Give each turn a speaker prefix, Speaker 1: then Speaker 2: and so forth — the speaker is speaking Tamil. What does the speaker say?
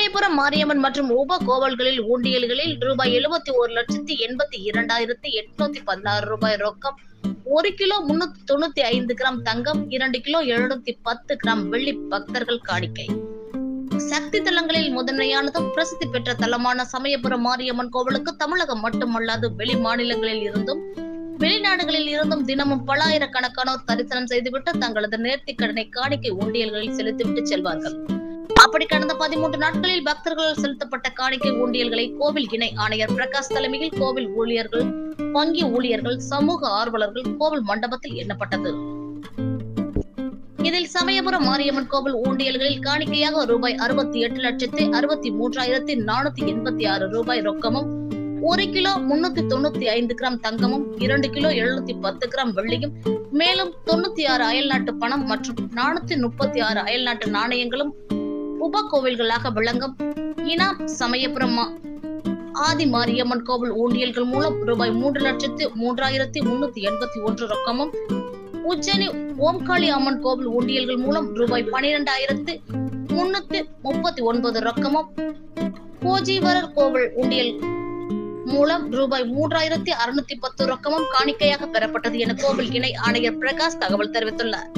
Speaker 1: சமயபுரம் மாரியம்மன் மற்றும் உப கோவில்களில் உண்டியல்களில் ரூபாய் 71,82,816 ரூபாய் ரொக்கம், 1 கிலோ 395 கிராம் தங்கம், 2 கிலோ 710 கிராம் வெள்ளி பக்தர்கள் காணிக்கை. சக்தி தலங்களில் முதன்மையானதும் பிரசித்தி பெற்ற தலமான சமயபுரம் மாரியம்மன் கோவிலுக்கு தமிழகம் மட்டுமல்லாது வெளி மாநிலங்களில் இருந்தும் வெளிநாடுகளில் இருந்தும் தினமும் பல ஆயிரக்கணக்கானோர் தரிசனம் செய்துவிட்டு தங்களது நேர்த்திக் கடனை காணிக்கை உண்டியல்களில் செலுத்திவிட்டு செல்வார்கள். அப்படி கடந்த 13 நாட்களில் பக்தர்களால் செலுத்தப்பட்ட காணிக்கை உண்டியல்களை கோவில் இணை ஆணையர் பிரகாஷ் தலைமையில் கோவில் ஊழியர்கள், வங்கி ஊழியர்கள், சமூக ஆர்வலர்கள் கோவில் மண்டபத்தில் எண்ணப்பட்டது. இதில் சமயபுரம் மாரியம்மன் கோவில் உண்டியல்களில் காணிக்கையாக ரூபாய் 68,63,486 ரூபாய் ரொக்கமும், 1 கிலோ 395 கிராம் தங்கமும், 2 கிலோ 710 கிராம் வெள்ளியும், மேலும் 96 அயல்நாட்டு பணம் மற்றும் 436 அயல்நாட்டு நாணயங்களும் உப கோவில்களாக விளங்கும் இனாம் சமயபுரம் ஆதி மாரியம்மன் கோவில் ஊண்டியல்கள் மூலம் ரூபாய் 3,03,381 ரொக்கமும், உஜ்ஜனி ஓம்காளி அம்மன் கோவில் ஊண்டியல்கள் மூலம் ரூபாய் 12,339 ரொக்கமும், கோஜீவரர் கோவில் ஊண்டியல் மூலம் ரூபாய் 3,610 ரொக்கமும் காணிக்கையாக பெறப்பட்டது என கோவில் இணை ஆணையர் பிரகாஷ் தகவல் தெரிவித்துள்ளார்.